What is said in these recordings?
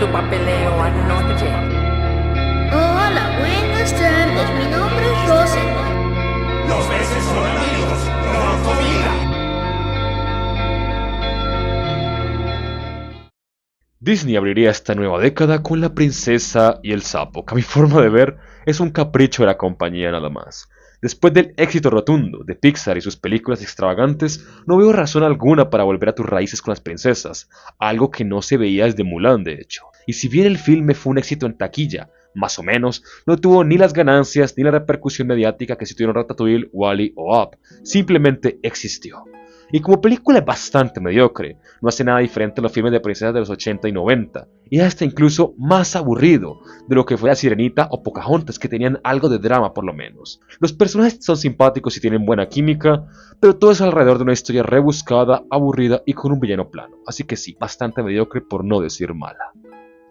tu papeleo anoche. Hola, buenas tardes. Mi nombre es Rosen. Los besos son amigos, no comida. Disney abriría esta nueva década con La princesa y el sapo, que a mi forma de ver es un capricho de la compañía nada más. Después del éxito rotundo de Pixar y sus películas extravagantes, no veo razón alguna para volver a tus raíces con las princesas, algo que no se veía desde Mulan de hecho. Y si bien el filme fue un éxito en taquilla, más o menos, no tuvo ni las ganancias ni la repercusión mediática que si tuvieron Ratatouille, Wall-E o Up, simplemente existió. Y como película es bastante mediocre, no hace nada diferente a los filmes de princesas de los 80 y 90, y hasta incluso más aburrido de lo que fue La Sirenita o Pocahontas, que tenían algo de drama por lo menos. Los personajes son simpáticos y tienen buena química, pero todo es alrededor de una historia rebuscada, aburrida y con un villano plano, así que sí, bastante mediocre por no decir mala.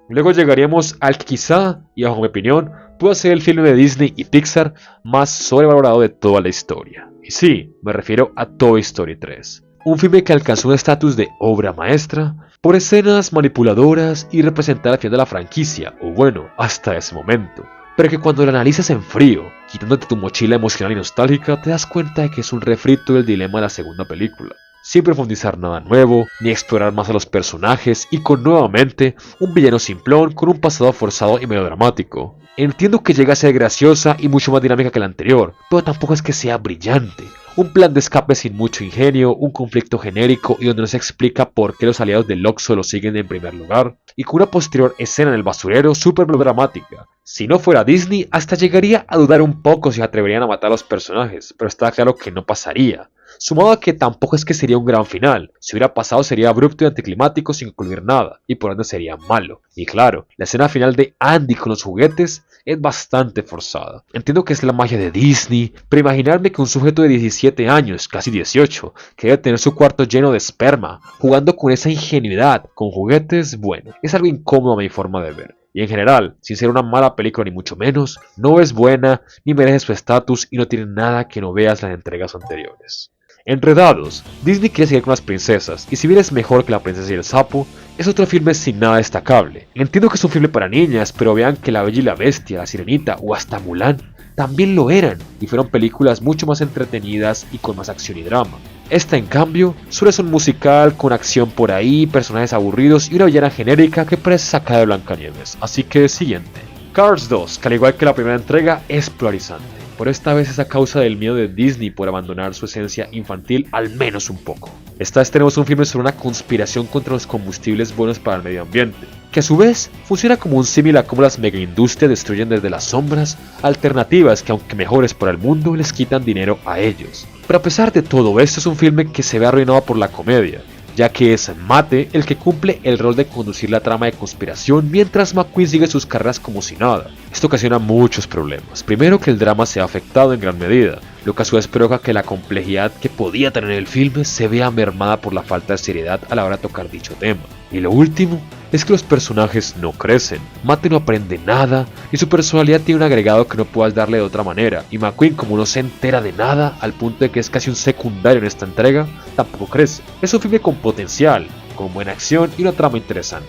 Luego llegaríamos al que quizá, y bajo mi opinión, pueda ser el filme de Disney y Pixar más sobrevalorado de toda la historia. Y sí, me refiero a Toy Story 3. Un filme que alcanzó un estatus de obra maestra por escenas manipuladoras y representar al final de la franquicia, o bueno, hasta ese momento. Pero que cuando lo analizas en frío, quitándote tu mochila emocional y nostálgica, te das cuenta de que es un refrito del dilema de la segunda película. Sin profundizar nada nuevo, ni explorar más a los personajes, y con nuevamente un villano simplón con un pasado forzado y melodramático. Entiendo que llega a ser graciosa y mucho más dinámica que la anterior, pero tampoco es que sea brillante. Un plan de escape sin mucho ingenio, un conflicto genérico y donde no se explica por qué los aliados del Oxxo lo siguen en primer lugar, y con una posterior escena en el basurero súper melodramática. Si no fuera Disney, hasta llegaría a dudar un poco si se atreverían a matar a los personajes, pero está claro que no pasaría. Sumado a que tampoco es que sería un gran final, si hubiera pasado sería abrupto y anticlimático sin incluir nada, y por ende sería malo. Y claro, la escena final de Andy con los juguetes es bastante forzada. Entiendo que es la magia de Disney, pero imaginarme que un sujeto de 17 años, casi 18, que debe tener su cuarto lleno de esperma, jugando con esa ingenuidad, con juguetes, bueno, es algo incómodo a mi forma de ver. Y en general, sin ser una mala película ni mucho menos, no es buena, ni merece su estatus y no tiene nada que no veas en las entregas anteriores. Enredados, Disney quiere seguir con las princesas, y si bien es mejor que La princesa y el sapo, es otro filme sin nada destacable. Entiendo que es un filme para niñas, pero vean que La Bella y la Bestia, La Sirenita o hasta Mulan también lo eran, y fueron películas mucho más entretenidas y con más acción y drama. Esta en cambio, solo es un musical con acción por ahí, personajes aburridos y una villana genérica que parece sacada de Blancanieves, así que siguiente. Cars 2, que al igual que la primera entrega, es polarizante. Pero esta vez es a causa del miedo de Disney por abandonar su esencia infantil al menos un poco. Esta vez tenemos un filme sobre una conspiración contra los combustibles buenos para el medio ambiente, que a su vez funciona como un símil a cómo las megaindustrias destruyen desde las sombras alternativas que aunque mejores para el mundo les quitan dinero a ellos. Pero a pesar de todo esto es un filme que se ve arruinado por la comedia, ya que es Mate el que cumple el rol de conducir la trama de conspiración mientras McQueen sigue sus carreras como si nada. Esto ocasiona muchos problemas. Primero, que el drama se ha afectado en gran medida, lo que a su vez provoca que la complejidad que podía tener el filme se vea mermada por la falta de seriedad a la hora de tocar dicho tema. Y lo último es que los personajes no crecen, Mate no aprende nada y su personalidad tiene un agregado que no puedas darle de otra manera, y McQueen, como no se entera de nada al punto de que es casi un secundario en esta entrega, tampoco crece. Es un filme con potencial, con buena acción y una trama interesante,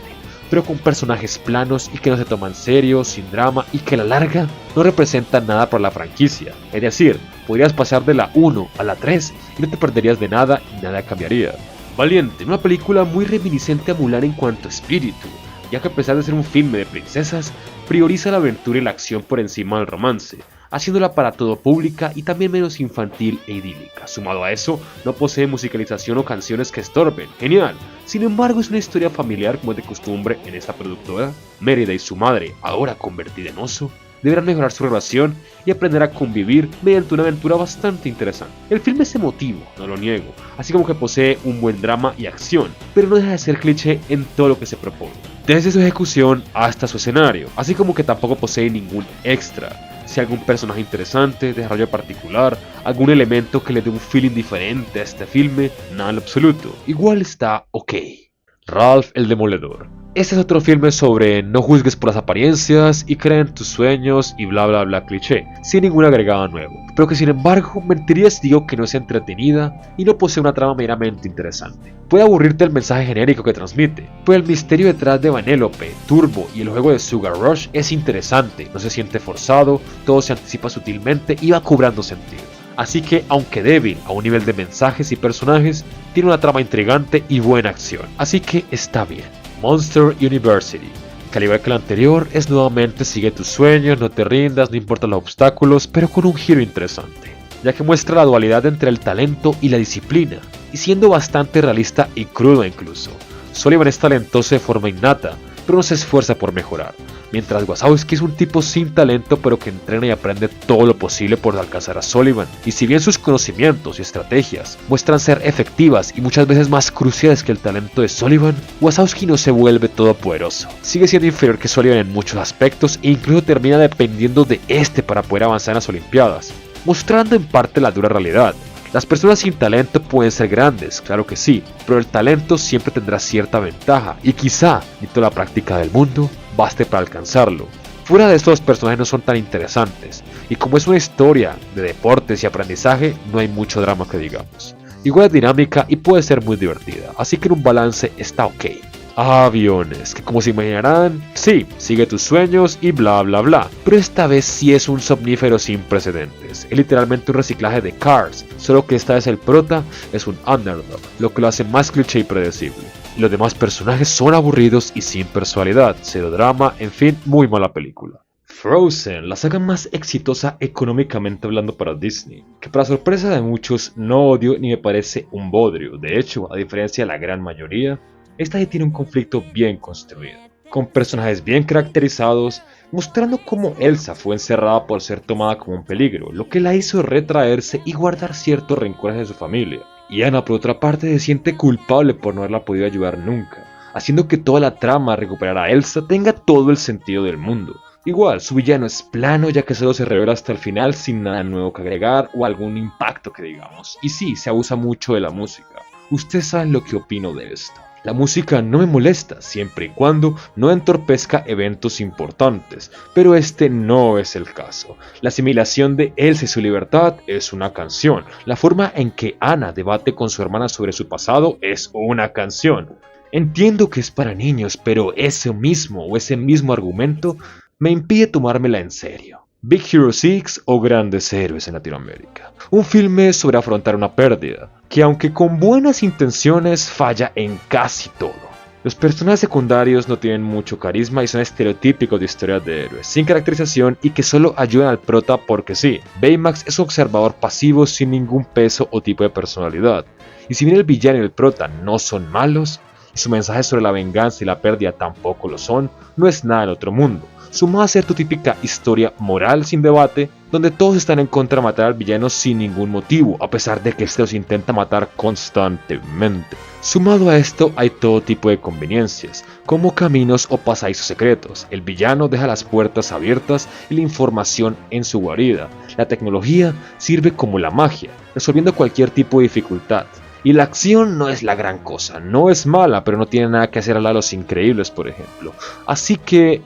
pero con personajes planos y que no se toman serio, sin drama y que a la larga no representan nada para la franquicia. Es decir, podrías pasar de la 1 a la 3 y no te perderías de nada y nada cambiaría. Valiente, una película muy reminiscente a Mulan en cuanto a espíritu, ya que a pesar de ser un filme de princesas, prioriza la aventura y la acción por encima del romance, haciéndola para todo pública y también menos infantil e idílica. Sumado a eso, no posee musicalización o canciones que estorben. Genial. Sin embargo, es una historia familiar como es de costumbre en esta productora. Mérida y su madre, ahora convertida en oso, deberán mejorar su relación y aprender a convivir mediante una aventura bastante interesante. El filme es emotivo, no lo niego, así como que posee un buen drama y acción, pero no deja de ser cliché en todo lo que se propone, desde su ejecución hasta su escenario, así como que tampoco posee ningún extra. Si algún personaje interesante, desarrollo particular, algún elemento que le dé un feeling diferente a este filme, nada en lo absoluto, igual está ok. Ralph el Demoledor. Este es otro filme sobre no juzgues por las apariencias y cree en tus sueños y bla bla bla cliché, sin ningún agregado nuevo, pero que sin embargo mentiría si digo que no es entretenida y no posee una trama meramente interesante. Puede aburrirte el mensaje genérico que transmite, pero el misterio detrás de Vanellope, Turbo y el juego de Sugar Rush es interesante, no se siente forzado, todo se anticipa sutilmente y va cobrando sentido. Así que, aunque débil a un nivel de mensajes y personajes, tiene una trama intrigante y buena acción, así que está bien. Monster University. Que al igual que el anterior, es nuevamente sigue tus sueños, no te rindas, no importan los obstáculos, pero con un giro interesante, ya que muestra la dualidad entre el talento y la disciplina, y siendo bastante realista y crudo incluso. Sullivan es talentoso de forma innata, pero no se esfuerza por mejorar, mientras Wazowski es un tipo sin talento pero que entrena y aprende todo lo posible por alcanzar a Sullivan, y si bien sus conocimientos y estrategias muestran ser efectivas y muchas veces más cruciales que el talento de Sullivan, Wazowski no se vuelve todopoderoso, sigue siendo inferior que Sullivan en muchos aspectos e incluso termina dependiendo de este para poder avanzar en las Olimpiadas, mostrando en parte la dura realidad. Las personas sin talento pueden ser grandes, claro que sí, pero el talento siempre tendrá cierta ventaja y quizá ni toda la práctica del mundo baste para alcanzarlo. Fuera de esto, los personajes no son tan interesantes, y como es una historia de deportes y aprendizaje, no hay mucho drama que digamos. Igual es dinámica y puede ser muy divertida, así que en un balance está ok. Aviones, que como se imaginarán, sí, sigue tus sueños y bla bla bla, pero esta vez sí es un somnífero sin precedentes, es literalmente un reciclaje de Cars, solo que esta vez el prota es un underdog, lo que lo hace más cliché y predecible. Y los demás personajes son aburridos y sin personalidad, cero drama, en fin, muy mala película. Frozen, la saga más exitosa económicamente hablando para Disney, que para sorpresa de muchos no odio ni me parece un bodrio, de hecho, a diferencia de la gran mayoría, esta sí tiene un conflicto bien construido, con personajes bien caracterizados, mostrando cómo Elsa fue encerrada por ser tomada como un peligro, lo que la hizo retraerse y guardar ciertos rencores de su familia. Y Anna por otra parte se siente culpable por no haberla podido ayudar nunca, haciendo que toda la trama a recuperar a Elsa tenga todo el sentido del mundo. Igual, su villano es plano ya que solo se revela hasta el final sin nada nuevo que agregar o algún impacto que digamos. Y sí, se abusa mucho de la música. Ustedes saben lo que opino de esto. La música no me molesta siempre y cuando no entorpezca eventos importantes, pero este no es el caso. La asimilación de Elsa y su libertad es una canción. La forma en que Anna debate con su hermana sobre su pasado es una canción. Entiendo que es para niños, pero ese mismo argumento me impide tomármela en serio. Big Hero 6 o Grandes Héroes en Latinoamérica. Un filme sobre afrontar una pérdida, que aunque con buenas intenciones falla en casi todo. Los personajes secundarios no tienen mucho carisma y son estereotípicos de historias de héroes, sin caracterización y que solo ayudan al prota porque sí. Baymax es un observador pasivo sin ningún peso o tipo de personalidad. Y si bien el villano y el prota no son malos, y su mensaje sobre la venganza y la pérdida tampoco lo son, no es nada del otro mundo. Sumado a ser tu típica historia moral sin debate, donde todos están en contra de matar al villano sin ningún motivo, a pesar de que este los intenta matar constantemente. Sumado a esto hay todo tipo de conveniencias, como caminos o pasadizos secretos. El villano deja las puertas abiertas y la información en su guarida. La tecnología sirve como la magia, resolviendo cualquier tipo de dificultad. Y la acción no es la gran cosa, no es mala, pero no tiene nada que hacer a Los Increíbles, por ejemplo. Así que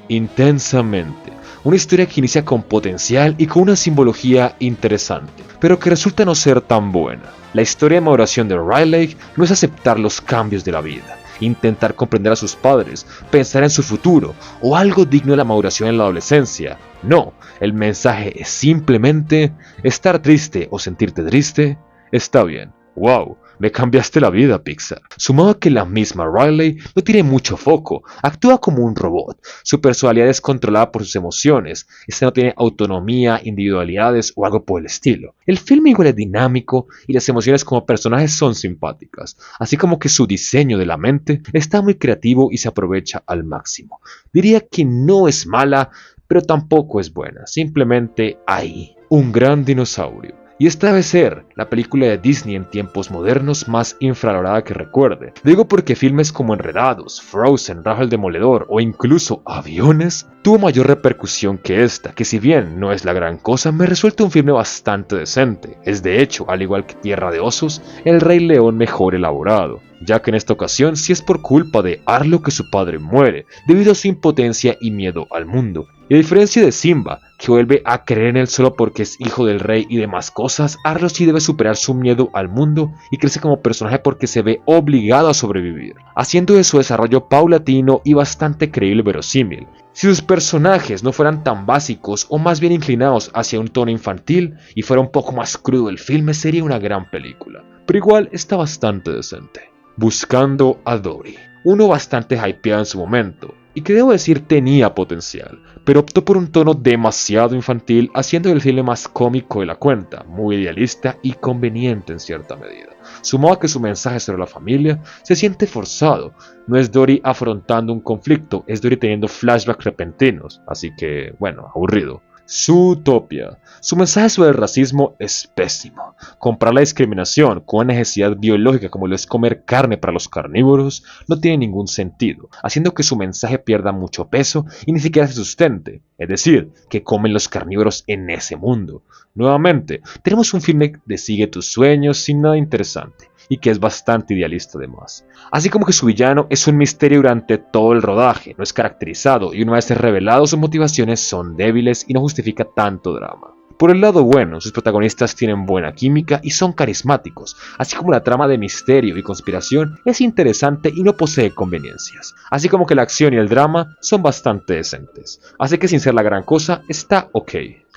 intensamente. Una historia que inicia con potencial y con una simbología interesante, pero que resulta no ser tan buena. La historia de maduración de Riley no es aceptar los cambios de la vida, intentar comprender a sus padres, pensar en su futuro o algo digno de la maduración en la adolescencia. No, el mensaje es simplemente estar triste o sentirte triste, está bien. ¡Wow! Me cambiaste la vida, Pixar. Sumado a que la misma Riley no tiene mucho foco, actúa como un robot. Su personalidad es controlada por sus emociones. Este no tiene autonomía, individualidades o algo por el estilo. El filme igual es dinámico y las emociones como personajes son simpáticas, así como que su diseño de la mente está muy creativo y se aprovecha al máximo. Diría que no es mala, pero tampoco es buena. Simplemente hay un gran dinosaurio. y esta debe ser la película de Disney en tiempos modernos más infravalorada que recuerde. Digo porque filmes como Enredados, Frozen, Ralph el Demoledor o incluso Aviones tuvo mayor repercusión que esta, que si bien no es la gran cosa, me resulta un filme bastante decente. Es de hecho, al igual que Tierra de Osos, El Rey León mejor elaborado, ya que en esta ocasión sí es por culpa de Arlo que su padre muere, debido a su impotencia y miedo al mundo. Y a diferencia de Simba, que vuelve a creer en él solo porque es hijo del rey y demás cosas, Arlo sí debe superar su miedo al mundo y crece como personaje porque se ve obligado a sobrevivir, haciendo de su desarrollo paulatino y bastante creíble y verosímil. Si sus personajes no fueran tan básicos o más bien inclinados hacia un tono infantil y fuera un poco más crudo el filme, sería una gran película, pero igual está bastante decente. Buscando a Dory, uno bastante hypeado en su momento, y que debo decir tenía potencial, pero optó por un tono demasiado infantil, haciendo el filme más cómico de la cuenta, muy idealista y conveniente en cierta medida. Sumado a que su mensaje sobre la familia se siente forzado, no es Dory afrontando un conflicto, es Dory teniendo flashbacks repentinos, así que, bueno, aburrido. Zootopia. Su mensaje sobre el racismo es pésimo. Comparar la discriminación con una necesidad biológica como lo es comer carne para los carnívoros no tiene ningún sentido, haciendo que su mensaje pierda mucho peso y ni siquiera se sustente, es decir, que comen los carnívoros en ese mundo. Nuevamente, tenemos un filme de sigue tus sueños sin nada interesante, y que es bastante idealista además. Así como que su villano es un misterio durante todo el rodaje, no es caracterizado y una vez revelado sus motivaciones son débiles y no justifica tanto drama. Por el lado bueno, sus protagonistas tienen buena química y son carismáticos, así como la trama de misterio y conspiración es interesante y no posee conveniencias, así como que la acción y el drama son bastante decentes, así que sin ser la gran cosa, está ok.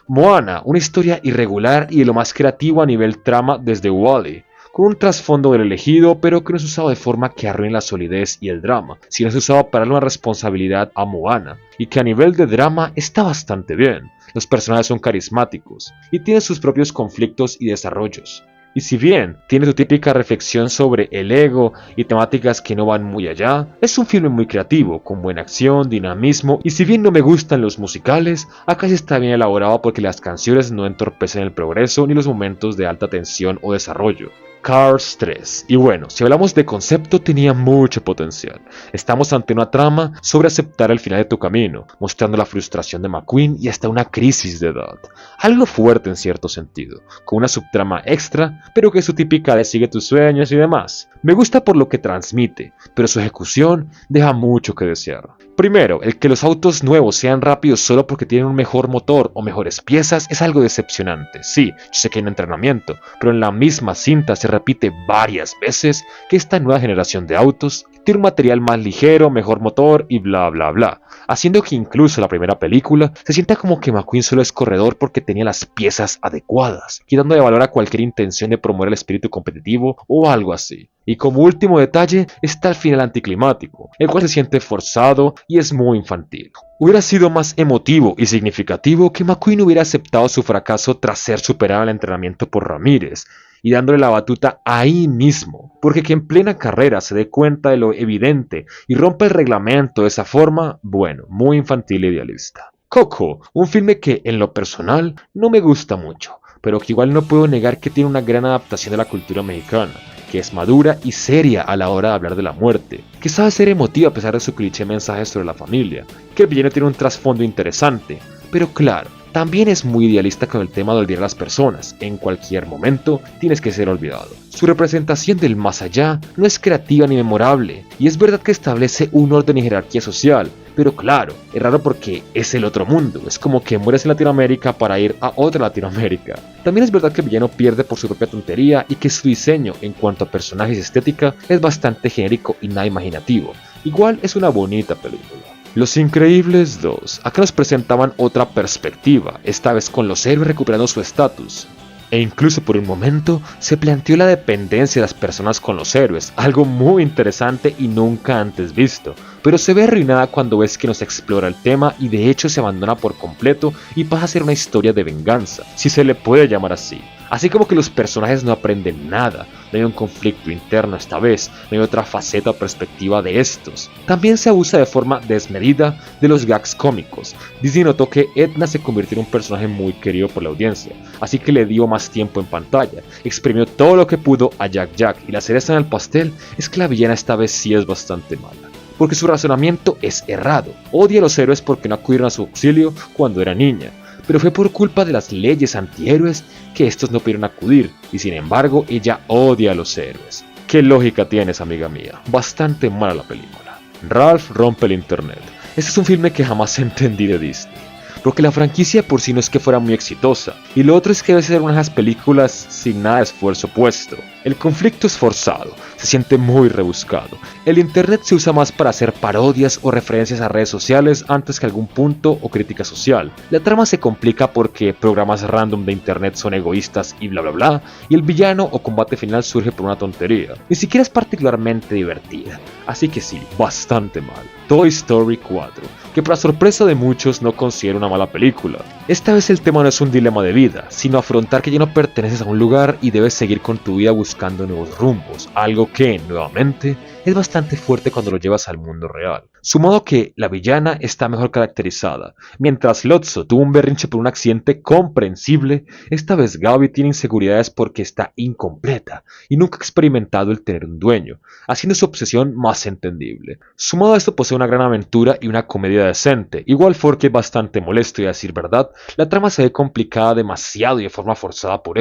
Moana, una historia irregular y de lo más creativo a nivel trama desde WALL-E, con un trasfondo del elegido, pero que no es usado de forma que arruine la solidez y el drama, sino es usado para darle una responsabilidad a Moana, y que a nivel de drama está bastante bien. Los personajes son carismáticos, y tienen sus propios conflictos y desarrollos. Y si bien tiene su típica reflexión sobre el ego y temáticas que no van muy allá, es un filme muy creativo, con buena acción, dinamismo, y si bien no me gustan los musicales, acá sí está bien elaborado porque las canciones no entorpecen el progreso ni los momentos de alta tensión o desarrollo. Cars 3. Y bueno, si hablamos de concepto, tenía mucho potencial. Estamos ante una trama sobre aceptar el final de tu camino, mostrando la frustración de McQueen y hasta una crisis de edad. Algo fuerte en cierto sentido, con una subtrama extra, pero que es su típica de sigue tus sueños y demás. Me gusta por lo que transmite, pero su ejecución deja mucho que desear. Primero, el que los autos nuevos sean rápidos solo porque tienen un mejor motor o mejores piezas es algo decepcionante. Sí, yo sé que hay un entrenamiento, pero en la misma cinta se repite varias veces que esta nueva generación de autos tiene un material más ligero, mejor motor y bla bla bla, haciendo que incluso la primera película se sienta como que McQueen solo es corredor porque tenía las piezas adecuadas, quitando de valor a cualquier intención de promover el espíritu competitivo o algo así. Y como último detalle está el final anticlimático, el cual se siente forzado y es muy infantil. Hubiera sido más emotivo y significativo que McQueen hubiera aceptado su fracaso tras ser superado en el entrenamiento por Ramírez, y dándole la batuta ahí mismo, porque que en plena carrera se dé cuenta de lo evidente y rompa el reglamento de esa forma, bueno, muy infantil e idealista. Coco, un filme que en lo personal no me gusta mucho, pero que igual no puedo negar que tiene una gran adaptación de la cultura mexicana, que es madura y seria a la hora de hablar de la muerte, que sabe ser emotiva a pesar de su cliché mensaje sobre la familia, que el villano tiene un trasfondo interesante, pero claro, también es muy idealista con el tema de olvidar a las personas, en cualquier momento tienes que ser olvidado. Su representación del más allá no es creativa ni memorable, y es verdad que establece un orden y jerarquía social, pero claro, es raro porque es el otro mundo, es como que mueres en Latinoamérica para ir a otra Latinoamérica. También es verdad que el villano pierde por su propia tontería y que su diseño en cuanto a personajes y estética es bastante genérico y nada imaginativo. Igual es una bonita película. Los Increíbles 2, acá nos presentaban otra perspectiva, esta vez con los héroes recuperando su estatus. E incluso por un momento se planteó la dependencia de las personas con los héroes, algo muy interesante y nunca antes visto. pero se ve arruinada cuando ves que no se explora el tema y de hecho se abandona por completo y pasa a ser una historia de venganza, si se le puede llamar así. Así como que los personajes no aprenden nada, no hay un conflicto interno esta vez, no hay otra faceta o perspectiva de estos. También se abusa de forma desmedida de los gags cómicos. Disney notó que Edna se convirtió en un personaje muy querido por la audiencia, así que le dio más tiempo en pantalla, exprimió todo lo que pudo a Jack Jack y la cereza en el pastel es que la villana esta vez sí es bastante mala. Porque su razonamiento es errado, odia a los héroes porque no acudieron a su auxilio cuando era niña, pero fue por culpa de las leyes antihéroes que estos no pudieron acudir, y sin embargo ella odia a los héroes. ¿Qué lógica tienes, amiga mía? Bastante mala la película. Ralph rompe el internet. Este es un filme que jamás entendí de Disney, porque la franquicia por sí no es que fuera muy exitosa, y lo otro es que debe ser una de esas películas sin nada de esfuerzo puesto. El conflicto es forzado, se siente muy rebuscado. El internet se usa más para hacer parodias o referencias a redes sociales antes que algún punto o crítica social. La trama se complica porque programas random de internet son egoístas y bla bla bla, y el villano o combate final surge por una tontería. Ni siquiera es particularmente divertida, así que sí, bastante mal. Toy Story 4, que para sorpresa de muchos no considero una mala película. Esta vez el tema no es un dilema de vida, sino afrontar que ya no perteneces a un lugar y debes seguir con tu vida buscando nuevos rumbos, algo que, nuevamente, es bastante fuerte cuando lo llevas al mundo real. Sumado a que la villana está mejor caracterizada, mientras Lotso tuvo un berrinche por un accidente comprensible, esta vez Gaby tiene inseguridades porque está incompleta y nunca ha experimentado el tener un dueño, haciendo su obsesión más entendible. Sumado a esto posee una gran aventura y una comedia decente, igual Fork es bastante molesto y a decir verdad, la trama se ve complicada demasiado y de forma forzada por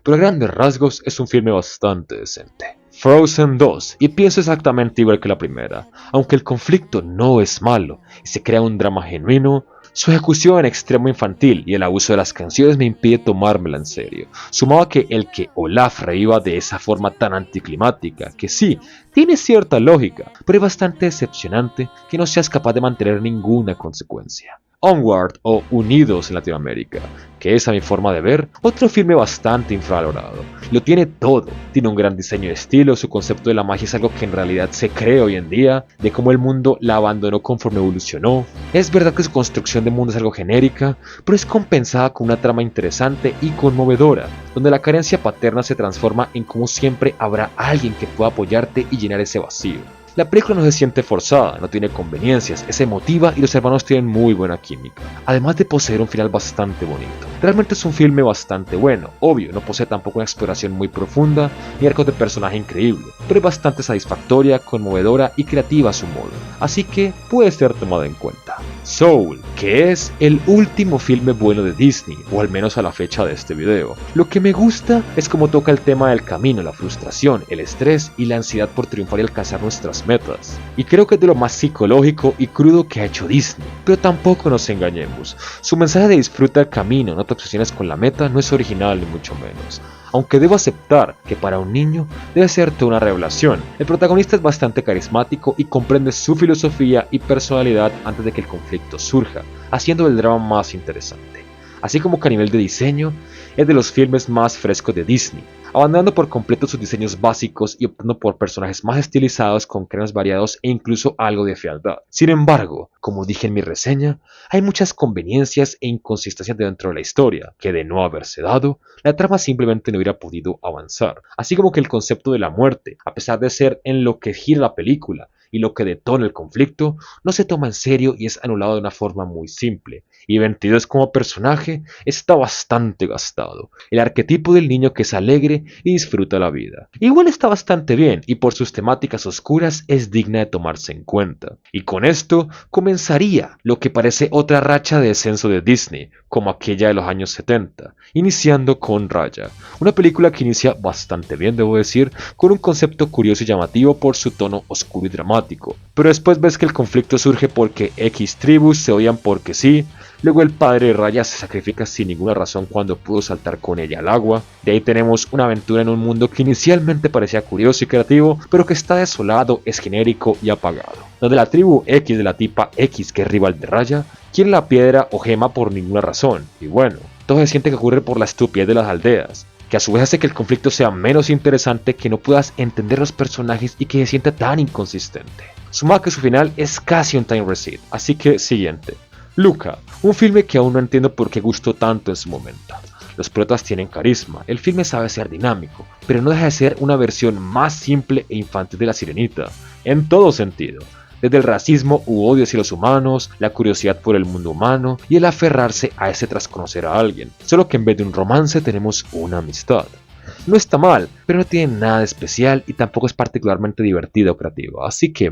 pero a grandes rasgos es un filme bastante decente. Frozen 2, y pienso exactamente igual que la primera, aunque el conflicto no es malo y se crea un drama genuino, su ejecución en extremo infantil y el abuso de las canciones me impide tomármela en serio, sumado a que el que Olaf reviva de esa forma tan anticlimática, que sí, tiene cierta lógica, pero es bastante decepcionante que no seas capaz de mantener ninguna consecuencia. Onward o Unidos en Latinoamérica, que es a mi forma de ver, otro filme bastante infravalorado. Lo tiene todo, tiene un gran diseño de estilo, su concepto de la magia es algo que en realidad se cree hoy en día, de cómo el mundo la abandonó conforme evolucionó. Es verdad que su construcción de mundo es algo genérica, pero es compensada con una trama interesante y conmovedora, donde la carencia paterna se transforma en cómo siempre habrá alguien que pueda apoyarte y llenar ese vacío. La película no se siente forzada, no tiene conveniencias, es emotiva y los hermanos tienen muy buena química, además de poseer un final bastante bonito. Realmente es un filme bastante bueno, obvio, no posee tampoco una exploración muy profunda ni arcos de personaje increíble, pero es bastante satisfactoria, conmovedora y creativa a su modo, así que puede ser tomada en cuenta. Soul, que es el último filme bueno de Disney, o al menos a la fecha de este video. Lo que me gusta es cómo toca el tema del camino, la frustración, el estrés y la ansiedad por triunfar y alcanzar nuestras metas. Y creo que es de lo más psicológico y crudo que ha hecho Disney, pero tampoco nos engañemos. Su mensaje de disfruta el camino, no te obsesiones con la meta, no es original ni mucho menos. Aunque debo aceptar que para un niño debe ser toda una revelación. El protagonista es bastante carismático y comprende su filosofía y personalidad antes de que el conflicto surja, haciendo el drama más interesante. Así como que a nivel de diseño, es de los filmes más frescos de Disney, abandonando por completo sus diseños básicos y optando por personajes más estilizados con cráneos variados e incluso algo de fealdad. Sin embargo, como dije en mi reseña, hay muchas conveniencias e inconsistencias dentro de la historia, que de no haberse dado, la trama simplemente no hubiera podido avanzar. Así como que el concepto de la muerte, a pesar de ser en lo que gira la película y lo que detona el conflicto, no se toma en serio y es anulado de una forma muy simple. Y 22 como personaje está bastante gastado. El arquetipo del niño que es alegre y disfruta la vida. Igual está bastante bien y por sus temáticas oscuras es digna de tomarse en cuenta. Y con esto comenzaría lo que parece otra racha de descenso de Disney, como aquella de los años 70, iniciando con Raya. Una película que inicia bastante bien, debo decir, con un concepto curioso y llamativo por su tono oscuro y dramático. Pero después ves que el conflicto surge porque X tribus se odian porque sí. Luego el padre de Raya se sacrifica sin ninguna razón cuando pudo saltar con ella al agua. De ahí tenemos una aventura en un mundo que inicialmente parecía curioso y creativo, pero que está desolado, es genérico y apagado. Donde la tribu X de la tipa X, que es rival de Raya, quiere la piedra o gema por ninguna razón. Y bueno, todo se siente que ocurre por la estupidez de las aldeas, que a su vez hace que el conflicto sea menos interesante, que no puedas entender los personajes y que se sienta tan inconsistente. sumado que su final es casi un time receipt, así que siguiente. Luca, un filme que aún no entiendo por qué gustó tanto en su momento. Los protas tienen carisma, el filme sabe ser dinámico, pero no deja de ser una versión más simple e infantil de La Sirenita, en todo sentido. Desde el racismo u odio hacia los humanos, la curiosidad por el mundo humano y el aferrarse a ese tras conocer a alguien, solo que en vez de un romance tenemos una amistad. No está mal, pero no tiene nada de especial y tampoco es particularmente divertido o creativo, así que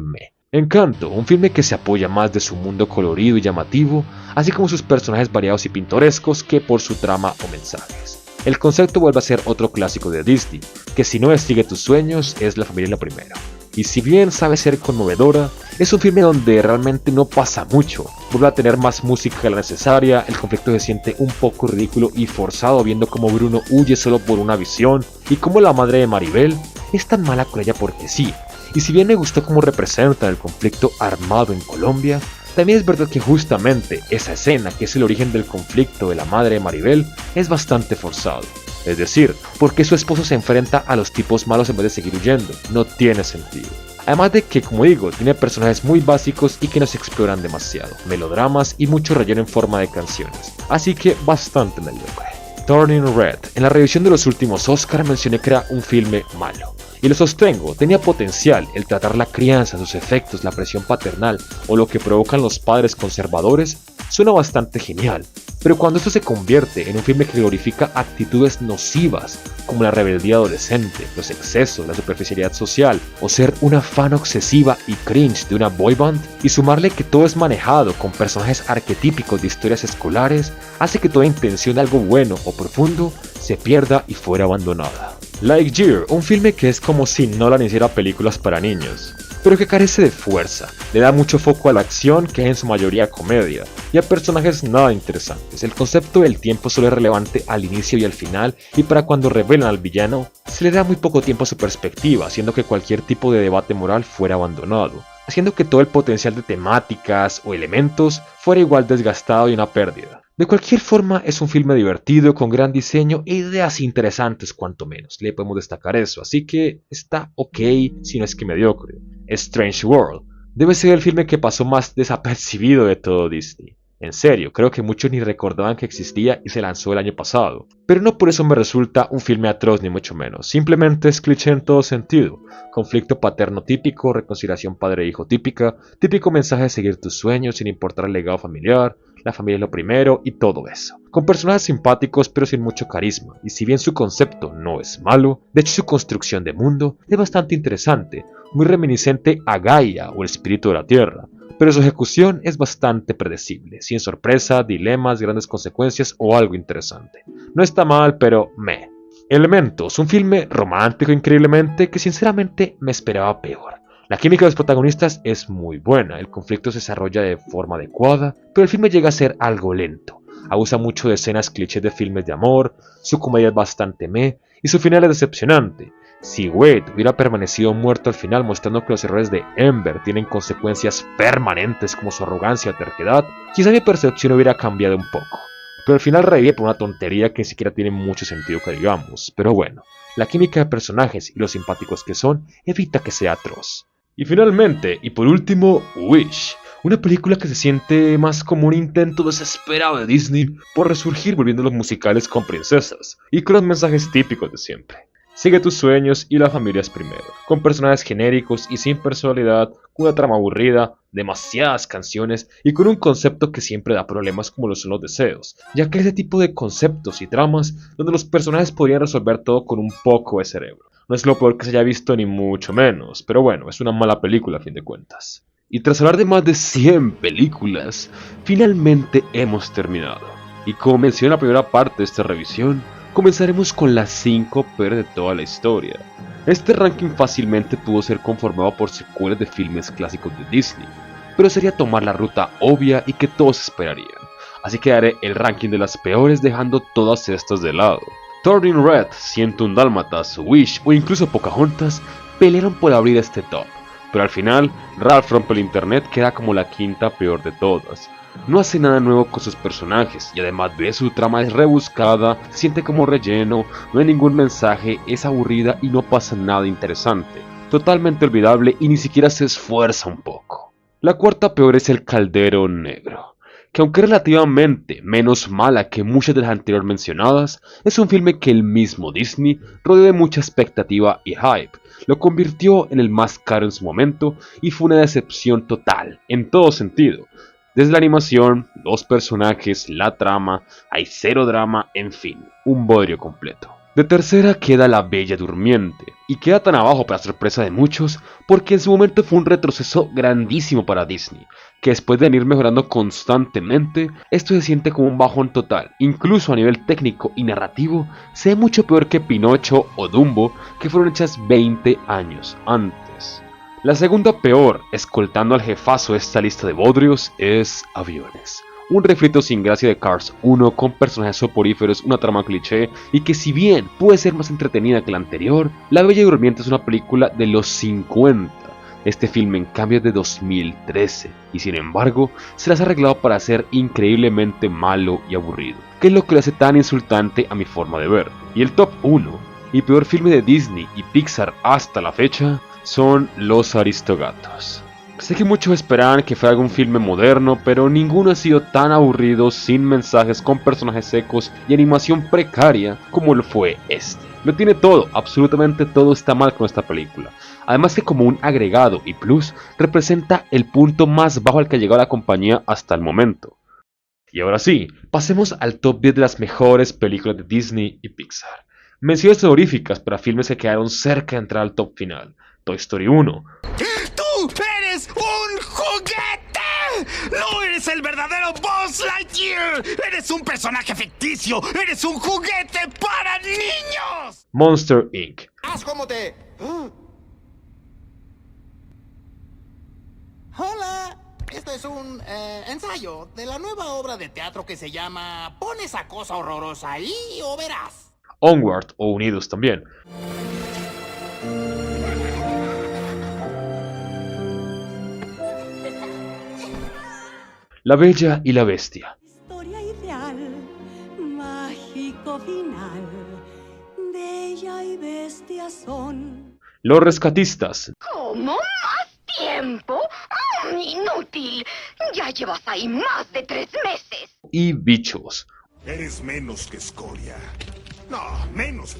Encanto, un filme que se apoya más de su mundo colorido y llamativo, así como sus personajes variados y pintorescos que por su trama o mensajes. El concepto vuelve a ser otro clásico de Disney, que si no es Sigue tus sueños, es La familia la primera. Y si bien sabe ser conmovedora, es un filme donde realmente no pasa mucho. Vuelve a tener más música que la necesaria, el conflicto se siente un poco ridículo y forzado viendo cómo Bruno huye solo por una visión, y cómo la madre de Maribel es tan mala con ella porque sí. Y si bien me gustó cómo representa el conflicto armado en Colombia, también es verdad que justamente esa escena, que es el origen del conflicto de la madre de Maribel, es bastante forzado. Es decir, porque su esposo se enfrenta a los tipos malos en vez de seguir huyendo, no tiene sentido. Además de que, como digo, tiene personajes muy básicos y que no se exploran demasiado, melodramas y mucho relleno en forma de canciones, así que bastante mediocre. Turning Red, en la revisión de los últimos Oscar mencioné que era un filme malo. Y lo sostengo, tenía potencial el tratar la crianza, sus efectos, la presión paternal o lo que provocan los padres conservadores, suena bastante genial. Pero cuando esto se convierte en un filme que glorifica actitudes nocivas como la rebeldía adolescente, los excesos, la superficialidad social o ser una fan obsesiva y cringe de una boyband, y sumarle que todo es manejado con personajes arquetípicos de historias escolares, hace que toda intención de algo bueno o profundo se pierda y fuera abandonada. Lightyear, un filme que es como si Nolan hiciera películas para niños, pero que carece de fuerza, le da mucho foco a la acción que es en su mayoría comedia, y a personajes nada interesantes. El concepto del tiempo solo es relevante al inicio y al final, y para cuando revelan al villano, se le da muy poco tiempo a su perspectiva, haciendo que cualquier tipo de debate moral fuera abandonado, haciendo que todo el potencial de temáticas o elementos fuera igual desgastado y una pérdida. De cualquier forma, es un filme divertido, con gran diseño e ideas interesantes cuanto menos, le podemos destacar eso, así que está ok si no es que mediocre. Strange World debe ser el filme que pasó más desapercibido de todo Disney. En serio, creo que muchos ni recordaban que existía y se lanzó el año pasado. Pero no por eso me resulta un filme atroz ni mucho menos, simplemente es cliché en todo sentido. Conflicto paterno típico, reconciliación padre-hijo típica, típico mensaje de seguir tus sueños sin importar el legado familiar, la familia es lo primero y todo eso. Con personajes simpáticos pero sin mucho carisma, y si bien su concepto no es malo, de hecho su construcción de mundo es bastante interesante, muy reminiscente a Gaia o el espíritu de la tierra, pero su ejecución es bastante predecible, sin sorpresa, dilemas, grandes consecuencias o algo interesante. No está mal, pero Elementos, un filme romántico increíblemente que sinceramente me esperaba peor. La química de los protagonistas es muy buena, el conflicto se desarrolla de forma adecuada, pero el filme llega a ser algo lento. Abusa mucho de escenas clichés de filmes de amor, su comedia es bastante y su final es decepcionante. Si Wade hubiera permanecido muerto al final, mostrando que los errores de Ember tienen consecuencias permanentes como su arrogancia o terquedad, quizá mi percepción hubiera cambiado un poco. Pero al final revive por una tontería que ni siquiera tiene mucho sentido que digamos, pero bueno, la química de personajes y los simpáticos que son evita que sea atroz. Y finalmente, y por último, Wish, una película que se siente más como un intento desesperado de Disney por resurgir volviendo los musicales con princesas, y con los mensajes típicos de siempre. Sigue tus sueños y la familia es primero, con personajes genéricos y sin personalidad, con una trama aburrida, demasiadas canciones y con un concepto que siempre da problemas como lo son los deseos, ya que ese tipo de conceptos y tramas donde los personajes podrían resolver todo con un poco de cerebro. No es lo peor que se haya visto ni mucho menos, pero bueno, es una mala película a fin de cuentas. Y tras hablar de más de 100 películas, finalmente hemos terminado. Y como mencioné en la primera parte de esta revisión, comenzaremos con las 5 peores de toda la historia. Este ranking fácilmente pudo ser conformado por secuelas de filmes clásicos de Disney, pero sería tomar la ruta obvia y que todos esperarían. Así que haré el ranking de las peores dejando todas estas de lado. Turning Red, 101 Dálmatas, Wish o incluso Pocahontas pelearon por abrir este top, pero al final Ralph rompe el internet queda como la quinta peor de todas. No hace nada nuevo con sus personajes y además de su trama es rebuscada, se siente como relleno, no hay ningún mensaje, es aburrida y no pasa nada interesante. totalmente olvidable y ni siquiera se esfuerza un poco. La cuarta peor es El Caldero Negro, que aunque es relativamente menos mala que muchas de las anteriores mencionadas, es un filme que el mismo Disney rodeó de mucha expectativa y hype, lo convirtió en el más caro en su momento y fue una decepción total, en todo sentido. Desde la animación, los personajes, la trama, hay cero drama, en fin, un bodrio completo. De tercera queda La Bella Durmiente, y queda tan abajo para sorpresa de muchos, porque en su momento fue un retroceso grandísimo para Disney, que después de venir mejorando constantemente, esto se siente como un bajón total, incluso a nivel técnico y narrativo, se ve mucho peor que Pinocho o Dumbo, que fueron hechas 20 años antes. La segunda peor, escoltando al jefazo de esta lista de bodrios, es Aviones. Un refrito sin gracia de Cars 1 con personajes soporíferos, una trama cliché y que si bien puede ser más entretenida que la anterior, La Bella Durmiente es una película de los 50. Este filme en cambio es de 2013 y sin embargo se las ha arreglado para ser increíblemente malo y aburrido, que es lo que lo hace tan insultante a mi forma de ver. Y el top 1 y peor filme de Disney y Pixar hasta la fecha son Los Aristogatos. Sé que muchos esperaban que fuera algún filme moderno, pero ninguno ha sido tan aburrido, sin mensajes, con personajes secos y animación precaria como lo fue este. Lo tiene todo, absolutamente todo está mal con esta película. Además que como un agregado y plus, representa el punto más bajo al que ha llegado la compañía hasta el momento. Y ahora sí, pasemos al top 10 de las mejores películas de Disney y Pixar. Menciones honoríficas para filmes que quedaron cerca de entrar al top final. Toy Story 1. ¡Tú eres un juguete! ¡No eres el verdadero Buzz Lightyear! ¡Eres un personaje ficticio! ¡Eres un juguete para niños! Monster Inc. ¡Haz como te! Hola, esto es un ensayo de la nueva obra de teatro que se llama Pon esa cosa horrorosa ahí o verás. Onward o Unidos también. La Bella y la Bestia. Historia ideal, mágico final, Bella y Bestia son. Los Rescatistas. ¿Cómo? ¿Más tiempo? Inútil. Ya llevas ahí más de 3 meses. Y Bichos. Eres menos que escoria. No, menos.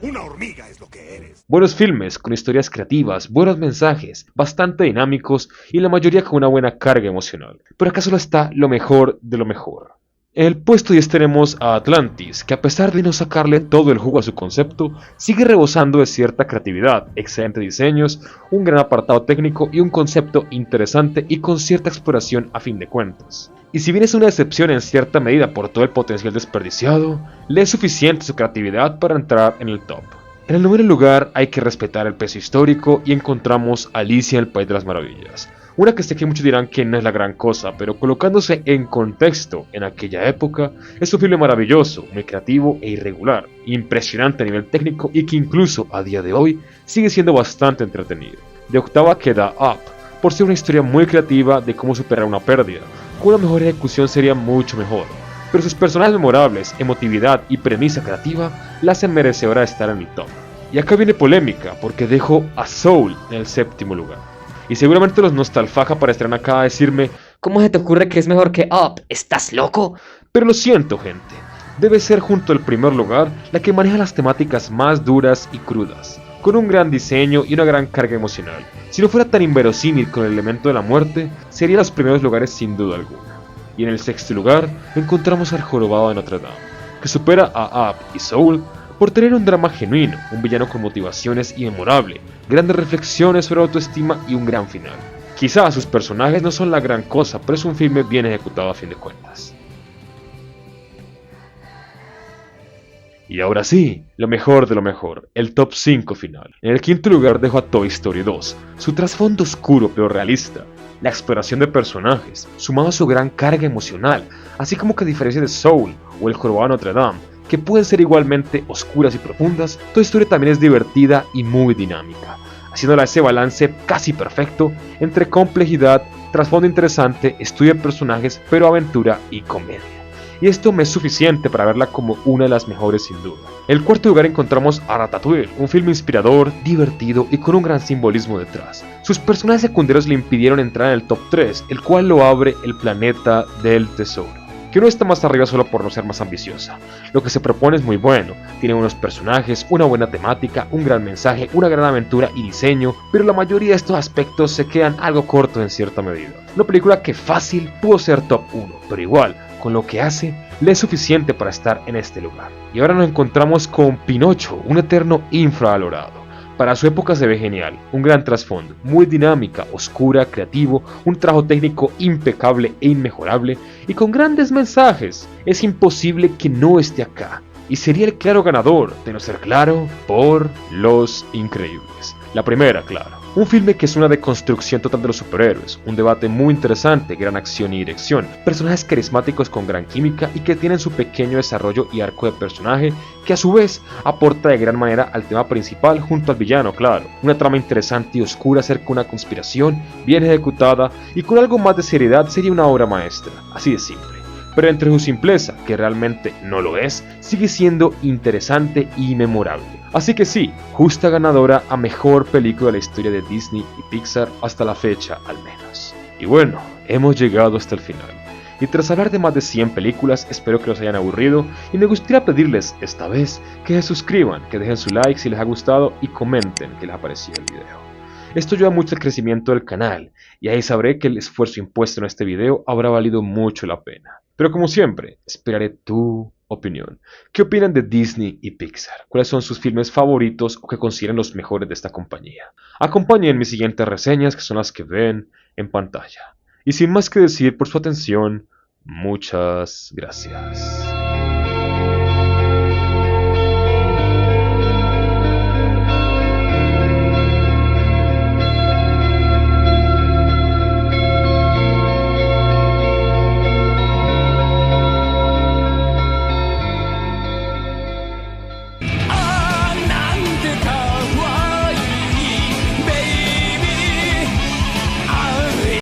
Una hormiga es lo que eres. Buenos filmes con historias creativas, buenos mensajes, bastante dinámicos y la mayoría con una buena carga emocional. Pero acá solo está lo mejor de lo mejor. En el puesto 10 tenemos a Atlantis, que a pesar de no sacarle todo el jugo a su concepto, sigue rebosando de cierta creatividad, excelentes diseños, un gran apartado técnico y un concepto interesante y con cierta exploración a fin de cuentas. Y si bien es una decepción en cierta medida por todo el potencial desperdiciado, le es suficiente su creatividad para entrar en el top. En el noveno lugar hay que respetar el peso histórico y encontramos Alicia en el País de las Maravillas. Una que sé que muchos dirán que no es la gran cosa, pero colocándose en contexto en aquella época, es un filme maravilloso, muy creativo e irregular, impresionante a nivel técnico y que incluso a día de hoy sigue siendo bastante entretenido. De octava queda Up, por ser una historia muy creativa de cómo superar una pérdida. Con una mejor ejecución sería mucho mejor, pero sus personajes memorables, emotividad y premisa creativa la hacen merecedora de estar en el top. Y acá viene polémica, porque dejo a Soul en el séptimo lugar. Y seguramente los nostalfaja aparecerán acá a decirme: ¿cómo se te ocurre que es mejor que Up? ¿Estás loco? Pero lo siento, gente, debe ser junto al primer lugar la que maneja las temáticas más duras y crudas, con un gran diseño y una gran carga emocional. Si no fuera tan inverosímil con el elemento de la muerte, sería los primeros lugares sin duda alguna. Y en el sexto lugar encontramos al Jorobado de Notre Dame, que supera a Up y Soul por tener un drama genuino, un villano con motivaciones y memorable, grandes reflexiones sobre autoestima y un gran final. Quizás sus personajes no son la gran cosa, pero es un filme bien ejecutado a fin de cuentas. Y ahora sí, lo mejor de lo mejor, el top 5 final. En el quinto lugar dejo a Toy Story 2, su trasfondo oscuro pero realista, la exploración de personajes, sumado a su gran carga emocional, así como que a diferencia de Soul o El Jorobado de Notre Dame, que pueden ser igualmente oscuras y profundas, Toy Story también es divertida y muy dinámica, haciéndola ese balance casi perfecto entre complejidad, trasfondo interesante, estudio de personajes, pero aventura y comedia. y esto me es suficiente para verla como una de las mejores sin duda. En el cuarto lugar encontramos a Ratatouille, un filme inspirador, divertido y con un gran simbolismo detrás. Sus personajes secundarios le impidieron entrar en el top 3, el cual lo abre el planeta del tesoro, que no está más arriba solo por no ser más ambiciosa. Lo que se propone es muy bueno, tiene buenos personajes, una buena temática, un gran mensaje, una gran aventura y diseño, pero la mayoría de estos aspectos se quedan algo cortos en cierta medida. Una película que fácil pudo ser top 1, pero igual, con lo que hace, le es suficiente para estar en este lugar. Y ahora nos encontramos con Pinocho, un eterno infravalorado. Para su época se ve genial, un gran trasfondo, muy dinámica, oscura, creativo, un trabajo técnico impecable e inmejorable y con grandes mensajes. Es imposible que no esté acá y sería el claro ganador, de no ser claro, por Los Increíbles. La primera, claro. Un filme que es una deconstrucción total de los superhéroes, un debate muy interesante, gran acción y dirección, personajes carismáticos con gran química y que tienen su pequeño desarrollo y arco de personaje, que a su vez aporta de gran manera al tema principal junto al villano, claro. Una trama interesante y oscura acerca de una conspiración, bien ejecutada y con algo más de seriedad sería una obra maestra, así de simple. Pero entre su simpleza, que realmente no lo es, sigue siendo interesante y memorable. Así que sí, justa ganadora a mejor película de la historia de Disney y Pixar hasta la fecha al menos. Y bueno, hemos llegado hasta el final. Y tras hablar de más de 100 películas, espero que los hayan aburrido y me gustaría pedirles esta vez que se suscriban, que dejen su like si les ha gustado y comenten qué les ha parecido el video. Esto ayuda mucho al crecimiento del canal y ahí sabré que el esfuerzo impuesto en este video habrá valido mucho la pena. Pero como siempre, esperaré tu opinión. ¿Qué opinan de Disney y Pixar? ¿Cuáles son sus filmes favoritos o que consideran los mejores de esta compañía? Acompañen en mis siguientes reseñas, que son las que ven en pantalla. Y sin más que decir por su atención, muchas gracias.